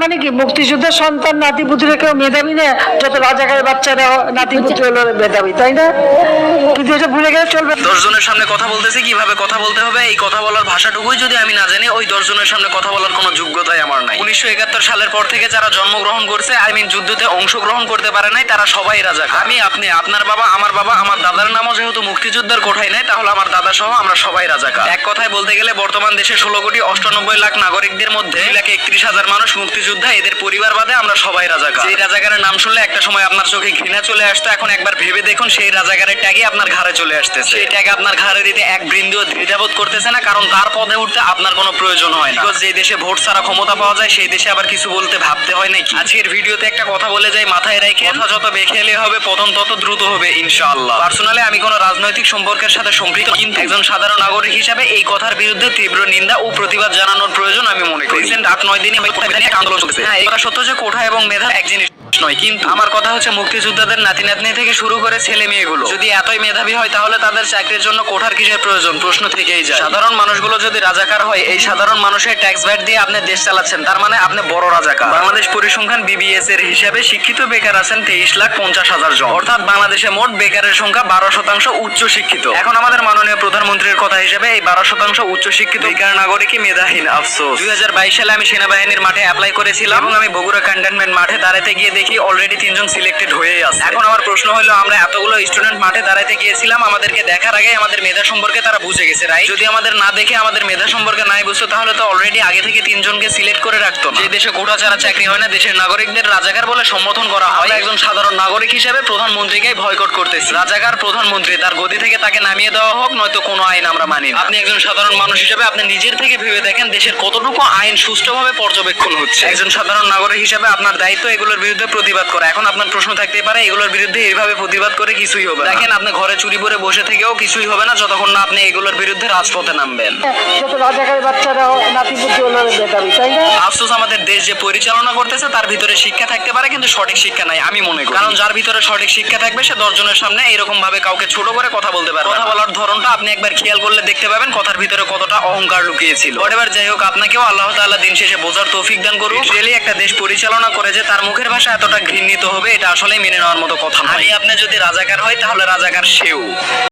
মানে কি মুক্তিযুদ্ধের সন্তান নাতিপুতিরা কেউ মেধাবী না, যত রাজাকারের বাচ্চারা নাতিপুতি হলো মেধাবী, তাই না? কিন্তু এটা ভুলে গেলে চলবে। 10 জনের সামনে কথা বলতেছি, কিভাবে কথা বলতে হবে এই কথা বলার ভাষাটুকুই যদি আমি না জানি, ওই 10 জনের সামনে কথা বলার কোনো যোগ্যতাই আমার নাই। 1971 সালের পর থেকে যারা জন্মগ্রহণ করছে, যুদ্ধতে অংশগ্রহণ করতে পারে নাই, তারা সবাই রাজাকার। আমি, আপনি, আপনার বাবা, আমার দাদার নামও যেহেতু মুক্তিযোদ্ধার কোঠায় নাই, তাহলে আমার দাদা সহ আমরা সবাই রাজাকার। এক কথায় বলতে গেলে বর্তমান দেশে 16,98,00,000 নাগরিকদের মধ্যে 2,31,000 মানুষ মুক্তিযোদ্ধা, এদের পরিবার বাদে আমরা সবাই রাজাকার। সেই রাজাকারের নাম শুনলে একটা সময় আপনার চোখে ঘৃণা চলে আসতো, এখন একবার ভেবে দেখুন সেই রাজাকারের ট্যাগই আপনার ঘাড়ে চলে আসতেছে। সেই ট্যাগ আপনার ঘাড়ে দিতে এক বৃন্দিও দ্বিধাবোধ করতেছে না, কারণ তার পদে উঠতে আপনার কোনো প্রয়োজন হয় না। যে দেশে ভোট ছাড়া ক্ষমতা পাওয়া যায়, সেই দেশে আবার কিছু বলতে ভাবতে হয় নাকি? আজকের ভিডিওতে একটা কথা বলে যাই, মাথায় রেখে কথা যত বেখেলে হবে, পতন তত দ্রুত হবে ইনশাআল্লাহ। পার্সোনালি আমি কোনো রাজনৈতিক সম্পর্কের সাথে সম্পৃক্ত, কিন্তু একজন সাধারণ নাগরিক হিসাবে এই কথার বিরুদ্ধে তীব্র নিন্দা ও প্রতিবাদ জানানোর প্রয়োজন আমি মনে করি। রিসেন্ট 8-9 দিনে আন্দোলন চলছে। হ্যাঁ, এই কথা সত্য যে কোঠা এবং মেধা এক জিনিস নয়, কিন্তু আমার কথা হচ্ছে মুক্তিযোদ্ধাদের নাতি নাতনি থেকে শুরু করে ছেলে মেয়েগুলো যদি এতই মেধাবী হয়, তাহলে তাদের চাকরির জন্য কোঠার কিসের প্রয়োজন? প্রশ্ন থেকেই যায়। সাধারণ মানুষগুলো যদি রাজাকার হয়, এই সাধারণ মানুষের ট্যাক্স ভ্যাট দিয়ে আপনি দেশ চালাচ্ছেন, তার মানে আপনি বড় রাজাকার। বাংলাদেশ পরিসংখ্যান BBS এর হিসাবে শিক্ষিত বেকার আছেন 23,50,000 জন, অর্থাৎ বাংলাদেশে মোট বেকারের সংখ্যা 12% উচ্চ শিক্ষিত। এখন আমাদের মাননীয় প্রধানমন্ত্রীর কথা হিসেবে এই 12% উচ্চ শিক্ষিত বেকার নাগরিকই মেধাহীন। আফসোস, 2022 সালে আমি সেনাবাহিনীর মাঠে অ্যাপ্লাই করেছিলাম এবং আমি বগুড়া ক্যান্টনমেন্ট মাঠে দাঁড়াতে গিয়ে দেখি অলরেডি 3 জন সিলেক্টেড হয়ে আছে। এখন আমার প্রশ্ন হলো, আমরা এতগুলো স্টুডেন্ট মাঠে দাঁড়াতে গিয়েছিলাম, আমাদেরকে দেখার আগে আমাদের মেধা সম্পর্কে তারা বুঝে গেছে, রাইট? যদি আমাদের না দেখে আমাদের মেধা সম্পর্কে নাই বুঝতো, তাহলে তো অলরেডি আগে থেকে 3 জনকে সিলেক্ট করে রাখতো। যে দেশে কোটা ছাড়া চাকরি হয় না, দেশের নাগরিকদের রাজাকার বলে সম্বোধন করা হয়। একজন সাধারণ নাগরিক হিসেবে প্রধানমন্ত্রীকেই ভয়কট করতেছি। রাজাকার প্রধানমন্ত্রী, তার গদি থেকে তাকে নামিয়ে দেওয়া হোক, নয়তো কোনো আইন আমরা মানি না। আপনি একজন সাধারণ মানুষ হিসেবে আপনি নিজের থেকে ভেবে দেখেন দেশের কতটুকু আইন সুষ্ঠুভাবে পর্যবেক্ষণ হচ্ছে। একজন সাধারণ নাগরিক হিসেবে আপনার দায়িত্ব এগুলোর বিরুদ্ধে প্রতিবাদ করা। এখন আপনার প্রশ্ন থাকতে পারে, এগুলোর বিরুদ্ধে এইভাবে প্রতিবাদ করে কিছুই হবে না। দেখেন, আপনি ঘরে চুরি করে বসে থেকেও কিছুই হবে না, যতক্ষণ না আপনি এগুলোর বিরুদ্ধে রাজপথে নামবেন। যত রাজাকারের বাচ্চারা নাতিপুতি হলো মেধাবী, তাই না? আফসোস, আমাদের দেশ যে পরিচালনা করতেছে তার ভিতরে শিক্ষা থাকতে পারে, কিন্তু সঠিক শিক্ষা নাই আমি মনে করি। কারণ যার ভিতরে সঠিক শিক্ষা থাকবে, সে 10 জনের সামনে এরকম ভাবে কাউকে ছোট করে কথা বলতে পারবে। কথা বলার ধরনটা আপনি একবার খেয়াল করলে দেখতে পাবেন কথার ভিতরে কতটা অহংকার লুকিয়েছিল। এবার যাই হোক, আপনাকেও আল্লাহ তাআলা দিন শেষে বোঝার তৌফিক দান করুন। রিয়েলি একটা দেশ পরিচালনা করে যে তার মুখের ভাষা এতটা ঘৃণিত হবে, এটা আসলে মেনে নেওয়ার মতো কথা নয়। আপনি যদি রাজাকার হয়, তাহলে রাজাকার সেও।